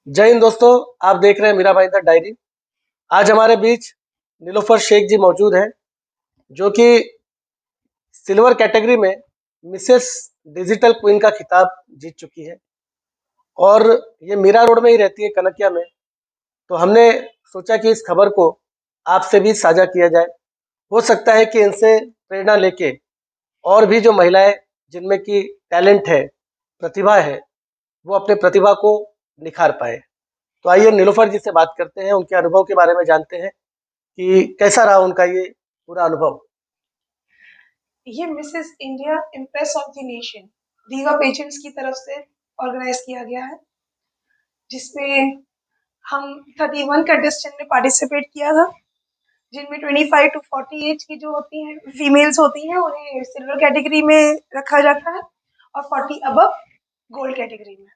जय हिंद दोस्तों। आप देख रहे हैं मीरा भाईंदर डायरी। आज हमारे बीच नीलोफर शेख जी मौजूद हैं, जो कि सिल्वर कैटेगरी में मिसेस डिजिटल क्वीन का खिताब जीत चुकी है और ये मीरा रोड में ही रहती है, कनकिया में। तो हमने सोचा कि इस खबर को आपसे भी साझा किया जाए। हो सकता है कि इनसे प्रेरणा लेके और भी जो महिलाएं जिनमें की टैलेंट है, प्रतिभा है, वो अपने प्रतिभा को निखार पाए। तो आइए नीलोफर जी से बात करते हैं, उनके अनुभव के बारे में जानते हैं कि कैसा रहा उनका ये पूरा अनुभव। ये Mrs India impress of the nation दीवा पेजेंट्स की तरफ से ऑर्गेनाइज किया गया है, जिसमें हम 31 कंटेस्टेंट ने पार्टिसिपेट किया था, जिनमें 25 टू 40 एज की जो होती हैं फीमेल्स होती हैं उन्हें सिल्वर कैटेगरी में रखा जाता है और 40 अबव गोल्ड कैटेगरी में,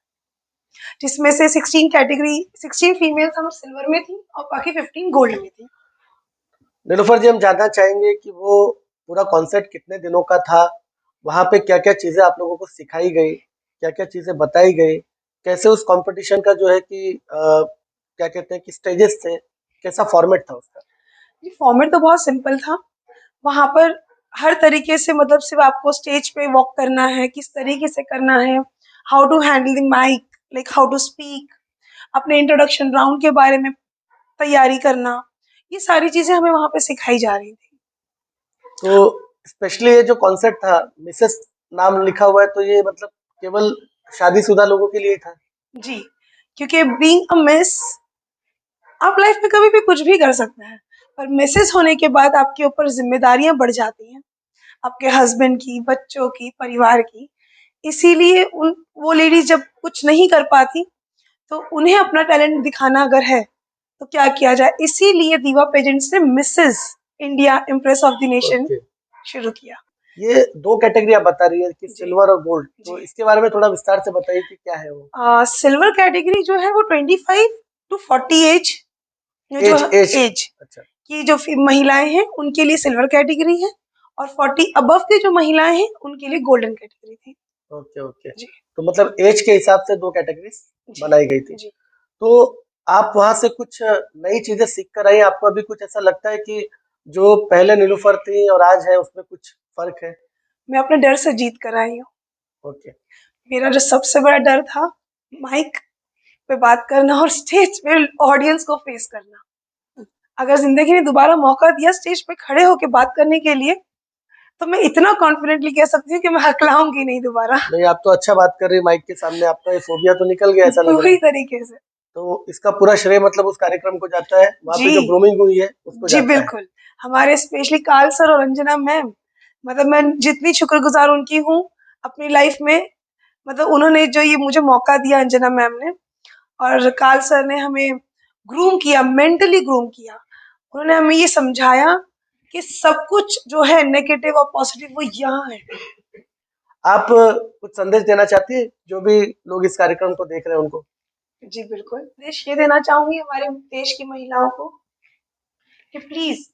जिसमें से 16 फीमेल्स हम सिल्वर में थी और बाकी 15 गोल्ड में थी। नीलोफर जी, हम जानना चाहेंगे कि वो पूरा कॉन्सेप्ट कितने दिनों का था, वहाँ पे क्या क्या चीज़ें आप लोगों को सिखाई गई, क्या क्या चीज़ें बताई गई, कैसे उस कंपटीशन का जो है कि क्या कहते हैं कि स्टेजेस थे, कैसा फॉर्मेट था उसका। ये फॉर्मेट तो बहुत सिंपल था। वहाँ पर हर तरीके से, मतलब सिर्फ आपको स्टेज पे वॉक करना है, किस तरीके से करना है, how to handle the mic, like how to speak, अपने इंट्रोडक्शन राउंड के बारे में तैयारी करना, ये सारी चीजें हमें वहाँ पे सिखाई जा रही थी। तो स्पेशली ये जो कॉन्सेप्ट था, मिसेस नाम लिखा हुआ है, तो ये मतलब केवल शादीशुदा लोगों के लिए था। जी, क्योंकि बीइंग अ मिस, आप लाइफ में कभी भी कुछ भी कर सकते हैं, पर मिसेस होने के बाद आपके ऊपर जिम्मेदारियां बढ़ जाती हैं, आपके हस्बैंड की, बच्चों की, परिवार की। इसीलिए उन वो लेडीज जब कुछ नहीं कर पाती तो उन्हें अपना टैलेंट दिखाना अगर है तो क्या किया जाए, इसीलिए दीवा पेजेंट्स ने Mrs India impress of the nation okay. शुरू किया। ये दो कैटेगरी आप बता रही है कि जी सिल्वर और गोल्ड, तो जी। इसके बारे में थोड़ा विस्तार से बताइए कि क्या है वो। सिल्वर कैटेगरी जो है वो 25 टू 40 एज, जो एज एज। एज अच्छा। की जो महिलाएं हैं उनके लिए सिल्वर कैटेगरी है, और 40 अबव की जो महिलाएं हैं उनके लिए गोल्डन कैटेगरी थी। Okay okay. जी तो मतलब एज के हिसाब से दो कैटेगरीज जी बनाई गई थी। जी। तो आप वहां से कुछ नई चीजें सीख कर आई, आपको अभी कुछ ऐसा लगता है कि जो पहले नीलूफर थी और आज है उसमें कुछ फर्क है। मैं अपने डर से जीत कर आई हूँ। ओके। मेरा जो सबसे बड़ा डर था, माइक पे बात करना और स्टेज पे ऑडियंस को फेस करना। अगर जिंदगी ने दोबारा मौका दिया स्टेज पे खड़े होकर बात करने के लिए, तो मैं इतना कॉन्फिडेंटली कह सकती हूँ कि मैं हकलाऊंगी नहीं दोबारा। नहीं, आप तो अच्छा बात कर रही है माइक के सामने, आपका ये फोबिया तो निकल गया ऐसा लग रहा पूरी है। तरीके से। तो इसका पूरा श्रेय मतलब उस कार्यक्रम को जाता है, वहाँ पे जी जो ग्रूमिंग हुई है उसको जी जाता है। बिल्कुल। हमारे स्पेशली काल सर और अंजना मैम, मतलब मैं जितनी शुक्रगुजार उनकी हूँ अपनी लाइफ में, मतलब उन्होंने जो ये मुझे मौका दिया, अंजना मैम ने और काल सर ने हमें ग्रूम किया, मेंटली ग्रूम किया। उन्होंने हमें ये समझाया कि सब कुछ जो है नेगेटिव और पॉजिटिव वो यहाँ है। आप कुछ संदेश देना चाहती है जो भी लोग इस कार्यक्रम को देख रहे हैं उनको। जी बिल्कुल, देश ये देना चाहूंगी हमारे देश की महिलाओं को कि प्लीज,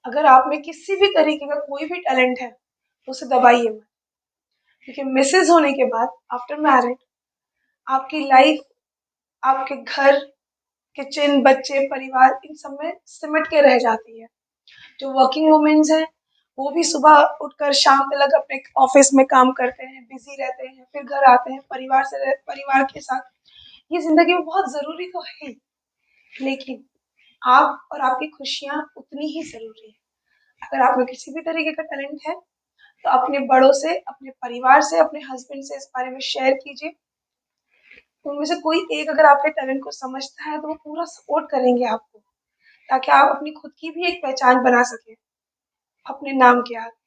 अगर आप में किसी भी तरीके का कोई भी टैलेंट है तो उसे दबाइए मत, क्योंकि मिसेज होने के बाद आफ्टर मैरिड आपकी लाइफ, आपके घर, किचन, बच्चे, परिवार, इन सब में सिमट के रह जाती है। जो वर्किंग वुमेन्स हैं वो भी सुबह उठकर शाम तक अपने ऑफिस में काम करते हैं, बिजी रहते हैं, फिर घर आते हैं, परिवार के साथ। ये जिंदगी में बहुत जरूरी तो है ही, लेकिन आप और आपकी खुशियाँ उतनी ही जरूरी है। अगर आप में किसी भी तरीके का टैलेंट है तो अपने बड़ों से, अपने परिवार से, अपने हस्बैंड से इस बारे में शेयर कीजिए। उनमें से कोई एक अगर आपके टैलेंट को समझता है तो वो पूरा सपोर्ट करेंगे आपको, ताकि आप अपनी खुद की भी एक पहचान बना सकें अपने नाम के आगे।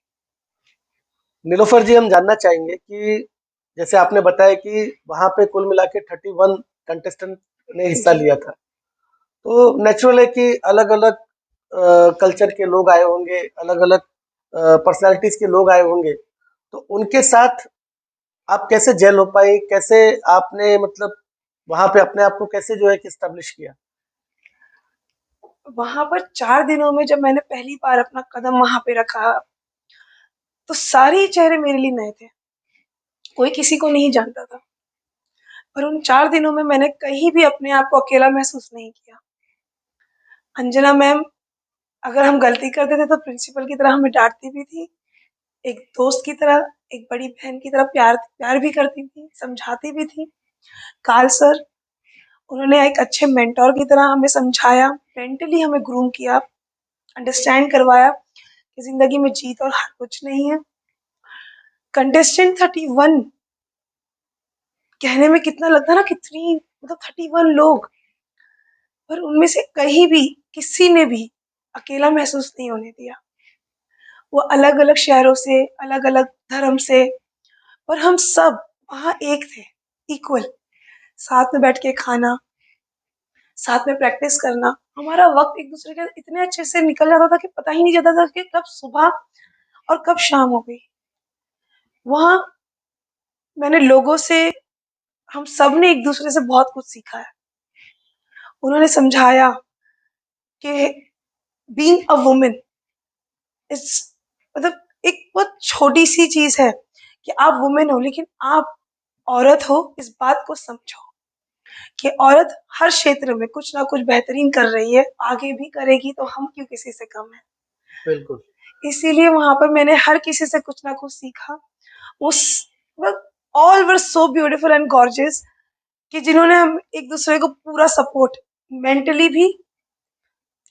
नीलोफर जी, हम जानना चाहेंगे कि जैसे आपने बताया कि वहां पे कुल मिला के 31 कंटेस्टेंट ने हिस्सा जी लिया था, तो नेचुरल है कि अलग अलग कल्चर के लोग आए होंगे, अलग अलग पर्सनालिटीज के लोग आए होंगे। तो उनके साथ आप कैसे जेल हो पाई, कैसे आपने मतलब वहां पे अपने आप को कैसे जो है कि स्टैब्लिश किया। वहां पर 4 दिनों में जब मैंने पहली बार अपना कदम वहां पे रखा, तो सारे ही चेहरे मेरे लिए नए थे, कोई किसी को नहीं जानता था। और उन 4 दिनों में मैंने कहीं भी अपने आप को अकेला महसूस नहीं किया। अंजना मैम अगर हम गलती करते थे तो प्रिंसिपल की तरह हमें डाँटती भी थी, एक दोस्त की तरह, एक बड़ी बहन की तरह प्यार प्यार भी करती थी, समझाती भी थी। काल सर, उन्होंने एक अच्छे मेंटर की तरह हमें समझाया, मेंटली हमें ग्रूम किया, अंडरस्टैंड करवाया कि ज़िंदगी में जीत और हार कुछ नहीं है। कंटेस्टेंट 31 कहने में कितना लगता है ना, कितनी मतलब 31 लोग, पर उनमें से कहीं भी किसी ने भी अकेला महसूस नहीं होने दिया। वो अलग-अलग शहरों से, अलग-अलग धर्म से, पर हम सब वहाँ एक थे, इक्वल। साथ में बैठ के खाना, साथ में प्रैक्टिस करना, हमारा वक़्त एक-दूसरे के इतने अच्छे से निकल जाता था कि पता ही नहीं चलता था कि कब सुबह और कब शाम हो गई। वहाँ मैंने लोगों से, हम सब ने एक-दूसरे से बहुत कुछ सीखा है। उन्होंने समझाया कि बीइंग अ वुमन इज़ मतलब एक बहुत छोटी-सी चीज़ है कि आप वुमन हो, लेकिन आप औरत हो, इस बात को समझो कि औरत हर क्षेत्र में कुछ ना कुछ बेहतरीन कर रही है, आगे भी करेगी, तो हम क्यों किसी से कम हैं। बिल्कुल। इसीलिए वहाँ पर मैंने हर किसी से कुछ ना कुछ सीखा। उस मतलब all were so beautiful and gorgeous कि जिन्होंने हम एक-दूसरे को पूरा सपोर्ट, मेंटली भी,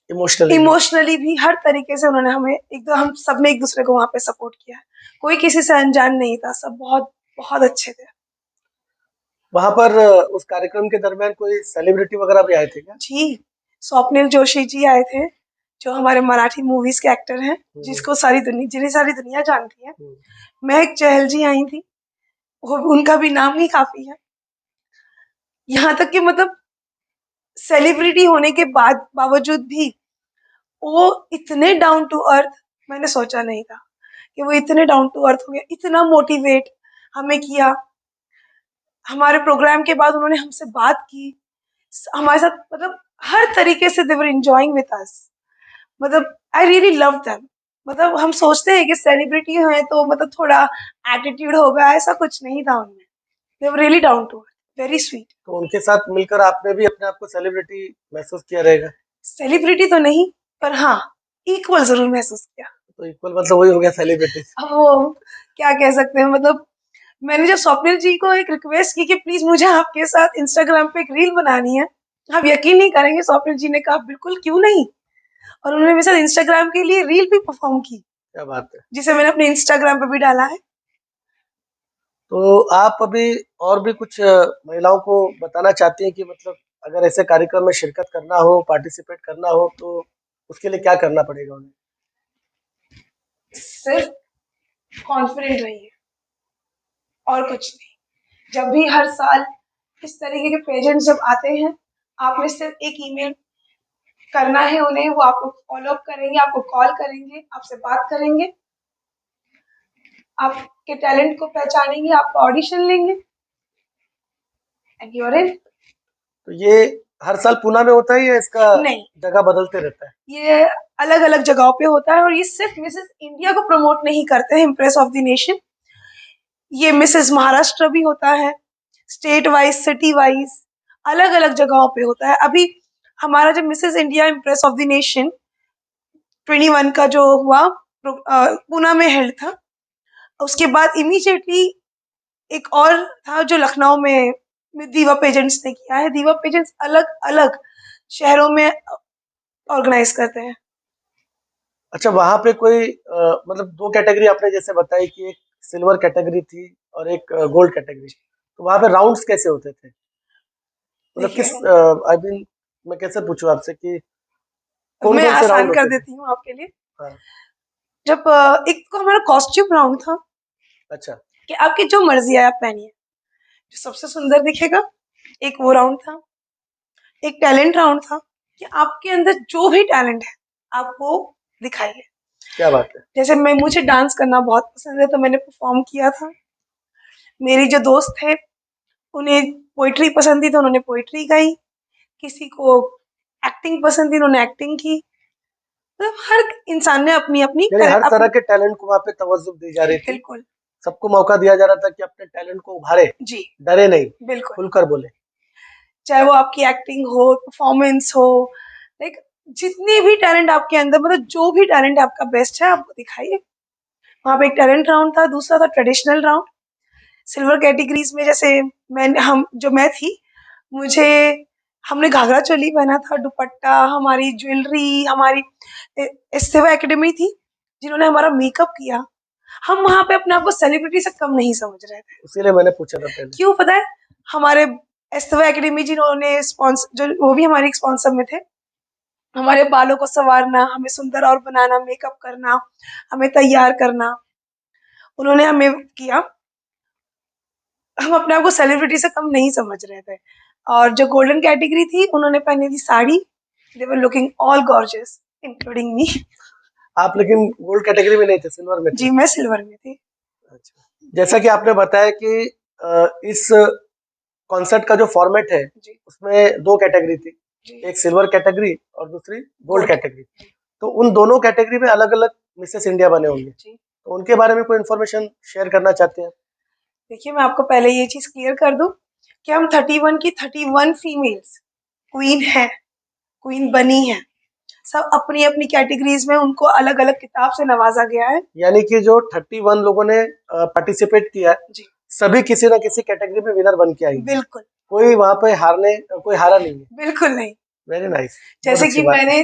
इमोशनली भी। इमोशनली भी, हर तरीके से उन्होंने हमें हम सब ने एक-दूसरे को वहाँ पे सपोर्ट किया है। कोई किसी से अनजान नहीं था, सब बहुत बहुत अच्छे थे। वहाँ पर उस कार्यक्रम के दरमियान कोई सेलिब्रिटी वगैरह भी आए थे क्या? जी, स्वप्निल जोशी जी आए थे, जो हमारे मराठी मूवीज़ के एक्टर हैं, हुँ, जिन्हें सारी दुनिया जानती है। हुँ। महक चहल जी आई थी, वो उनका भी नाम ही काफ़ी है। यहाँ तक कि मतलब सेलिब्रिटी होने के बावजूद भी वो इतने डाउन टू अर्थ, मैंने सोचा नहीं था कि वो इतने डाउन टू अर्थ हो गए, इतना मोटिवेट हमें किया। हमारे प्रोग्राम के बाद उन्होंने हमसे बात की, हमारे साथ मतलब हर तरीके से दे वर एन्जॉयिंग विद अस। मतलब आई रियली लव देम। मतलब हम सोचते हैं कि सेलिब्रिटी हैं तो मतलब थोड़ा एटीट्यूड होगा, ऐसा कुछ नहीं था उनमें। They were really down to earth, very sweet. तो उनके साथ मिलकर आपने भी अपने आप को सेलिब्रिटी महसूस किया रहेगा? सेलिब्रिटी तो नहीं, पर हाँ, इक्वल ज़रूर महसूस किया। तो इक्वल मतलब वही हो गया सेलिब्रिटी। अब वो क्या कह सकते हैं, मतलब मैंने जब स्वप्निल जी को एक रिक्वेस्ट की कि प्लीज़ मुझे आपके साथ इंस्टाग्राम पे एक रील बनानी है, आप यकीन नहीं करेंगे, स्वप्निल जी ने कहा बिल्कुल क्यों नहीं, और उन्होंने मेरे साथ इंस्टाग्राम के लिए रील भी परफ़ॉर्म की, क्या बात है! जिसे मैंने अपने इंस्टाग्राम पे भी डाला है। तो आप अभी और भी कुछ महिलाओं को बताना चाहती हैं कि मतलब अगर ऐसे कार्यक्रम में शिरकत करना हो, पार्टिसिपेट करना हो तो उसके लिए क्या करना पड़ेगा उन्हें? सिर्फ कॉन्फिडेंट रहिए और कुछ नहीं। जब भी हर साल इस तरीके के पेजेंट्स जब आते हैं, आपने सिर्फ एक ईमेल करना है उन्हें, वो आपको फ़ॉलो अप करेंगे, आपको कॉल करेंगे, आपसे बात करेंगे, आपके टैलेंट को पहचानेंगे, आपका ऑडिशन लेंगे एंड यू आर इन। तो ये हर साल पूना में होता है या इसका नहीं, जगह बदलते रहता है? ये अलग-अलग जगहों पे होता है और ये सिर्फ मिसेस इंडिया को प्रमोट नहीं करते हैं, इम्प्रेस ऑफ द नेशन। ये मिसेस महाराष्ट्र भी होता है, स्टेट वाइज़, सिटी वाइज़, अलग-अलग जगहों पे होता है। अभी हमारा जब Mrs India impress of the nation 21 का जो हुआ पूना में हेल्ड था, उसके बाद इमीडिएटली एक और था जो लखनऊ में दीवा पेजेंट्स ने किया है। दीवा पेजेंट्स अलग-अलग शहरों में ऑर्गेनाइज़ करते हैं। अच्छा, वहाँ पे कोई मतलब 2 कैटेगरी आपने जैसे बताई कि एक सिल्वर कैटेगरी थी और एक गोल्ड कैटेगरी। तो वहाँ पे राउंड्स कैसे होते थे? मतलब किस देखिए, आई मीन मैं कैसे पूछूँ आपसे कि मैं कौन-कौन से आसान राउंड कर होते थे? देती हूँ आपके लिए। हाँ, जब एक तो हमारा कॉस्ट्यूम राउंड था अच्छा, कि आपकी जो मर्ज़ी है आप पहनिए। जो सबसे सुंदर दिखेगा, एक वो राउंड था। एक टैलेंट राउंड था कि आपके अंदर जो भी टैलेंट है, आप वो दिखाइए। क्या बात है! जैसे मुझे डांस करना बहुत पसंद है, तो मैंने परफ़ॉर्म किया था। मेरी जो दोस्त थे, उन्हें पोएट्री पसंद थी, तो उन्होंने पोएट्री गाई। किसी को एक्टिंग पसंद थी, उन्होंने एक्टिंग की। मतलब हर इंसान ने अपनी-अपनी यानी हर तरह के टैलेंट को वहाँ पे तवज्जुह दी जा रही थी, बिल्कुल, सबको मौका दिया जा रहा था कि अपने टैलेंट को उभारे, जी डरे नहीं, बिल्कुल, खुलकर बोले। चाहे वो आपकी एक्टिंग हो, परफॉर्मेंस हो, लाइक जितने भी टैलेंट आपके अंदर, मतलब जो भी टैलेंट आपका बेस्ट है आप वो दिखाइए। वहाँ पे एक टैलेंट राउंड था, दूसरा था ट्रेडिशनल राउंड। सिल्वर कैटेगरीज में जैसे मैं थी, मुझे हमने घाघरा चोली पहना था, दुपट्टा, हमारी ज्वेलरी, हमारी सेवा एकेडमी थी जिन्होंने हमारा मेकअप किया। हम वहाँ पे अपने आप को सेलिब्रिटी से कम नहीं समझ रहे थे। इसीलिए मैंने पूछा था पहले। क्यों पता है? हमारे एस्तवा एकेडमी जिन्होंने स्पॉन्सर, जो वो भी हमारी स्पॉन्सर में थे, हमारे बालों को संवारना, हमें सुंदर और बनाना, मेकअप करना, हमें तैयार करना, उन्होंने हमें किया। हम अपने आप को सेलिब्रिटी से कम नहीं समझ रहे थे। और जो गोल्डन कैटेगरी थी, उन्होंने पहनी थी sari. They were looking all gorgeous including me. आप लेकिन गोल्ड कैटेगरी में नहीं थे, सिल्वर में थे। जी मैं सिल्वर में थी। अच्छा, जैसा कि आपने बताया कि इस कॉन्सर्ट का जो फॉर्मेट है जी उसमें दो कैटेगरी थी, जी एक सिल्वर कैटेगरी और दूसरी गोल्ड गोल्ड कैटेगरी। तो उन दोनों कैटेगरी में अलग अलग मिसेस इंडिया बने होंगे, जी। तो उनके बारे में कोई इन्फॉर्मेशन शेयर करना चाहते हैं? देखिए, मैं आपको पहले ये चीज क्लियर कर दूं कि हम 31 की 31 फीमेल्स क्वीन है, क्वीन बनी है। सब अपनी अपनी कैटेगरीज में उनको अलग अलग किताब से नवाजा गया है। यानी कि जो 31 लोगों ने पार्टिसिपेट किया है, जी सभी किसी ना किसी कैटेगरी में विनर बन के आई हैं। बिल्कुल कोई वहां पे कोई हारा नहीं है। बिल्कुल नहीं। वेरी नाइस, बहुत जैसे अच्छी कि बात है। मैंने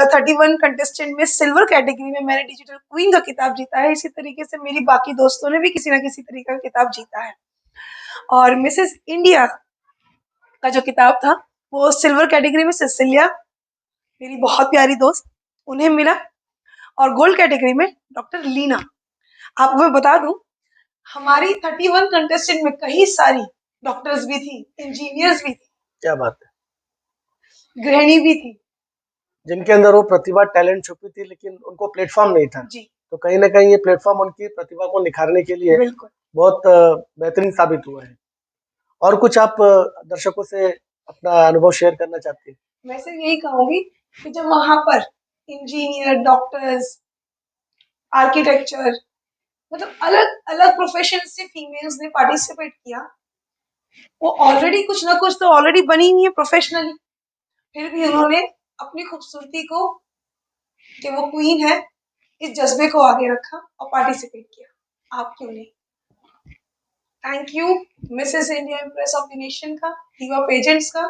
31 कंटेस्टेंट में सिल्वर कैटेगरी में मैंने डिजिटल क्वीन का किताब जीता है, इसी तरीके से मेरी बाकी दोस्तों ने भी किसी ना किसी तरीके का किताब जीता है। और मिसेस इंडिया का जो किताब था वो सिल्वर कैटेगरी में सिसिलिया, मेरी बहुत प्यारी दोस्त, उन्हें मिला। और गोल्ड कैटेगरी में डॉक्टर लीना। आपको मैं बता दूं, हमारी 31 कंटेस्टेंट में कई सारी डॉक्टर्स भी थी, इंजीनियर्स भी थी, क्या बात है, गृहिणी भी थी। जिनके अंदर वो प्रतिभा, टैलेंट छुपी थी, लेकिन उनको प्लेटफॉर्म नहीं था। जी तो कहीं ना कहीं ये प्लेटफॉर्म उनकी प्रतिभा को निखारने के लिए बिल्कुल। बहुत बेहतरीन साबित हुआ है। और कुछ आप दर्शकों से अपना अनुभव शेयर करना चाहते हैं? मैं सिर्फ यही कहूंगी कि जब वहां पर इंजीनियर, डॉक्टर्स, आर्किटेक्चर, मतलब अलग अलग प्रोफेशन से फीमेल्स ने पार्टिसिपेट किया, वो ऑलरेडी कुछ ना कुछ तो ऑलरेडी बनी हुई है प्रोफेशनली, फिर भी उन्होंने अपनी खूबसूरती को, कि वो क्वीन है, इस जज्बे को आगे रखा और पार्टिसिपेट किया। आप क्यों नहीं? Thank you Mrs India impress of the nation का, दीवा पेजेंट्स का,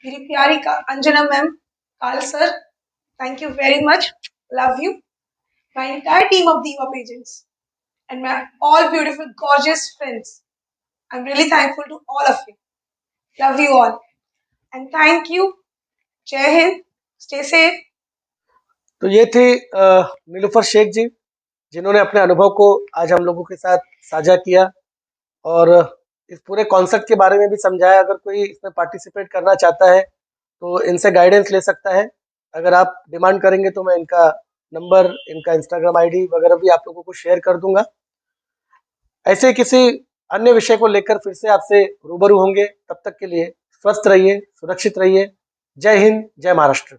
मेरी प्यारी का अंजना मैम, काल sir, thank you very much, love you, my entire team of Diva Pageants, and my all beautiful, gorgeous friends. I'm really thankful to all of you. Love you all. And thank you. Jai Hind. Stay safe. तो ये थी नीलूफर शेख जी, जिन्होंने अपने अनुभव को आज हम लोगों के साथ साझा किया और इस पूरे कॉन्सेप्ट के बारे में भी समझाया। अगर कोई इसमें पार्टिसिपेट करना चाहता है तो इनसे गाइडेंस ले सकता है। अगर आप डिमांड करेंगे तो मैं इनका नंबर, इनका इंस्टाग्राम आईडी वगैरह भी आप लोगों को शेयर कर दूंगा। ऐसे किसी अन्य विषय को लेकर फिर से आपसे रूबरू होंगे। तब तक के लिए स्वस्थ रहिए, सुरक्षित रहिए। जय हिंद, जय महाराष्ट्र।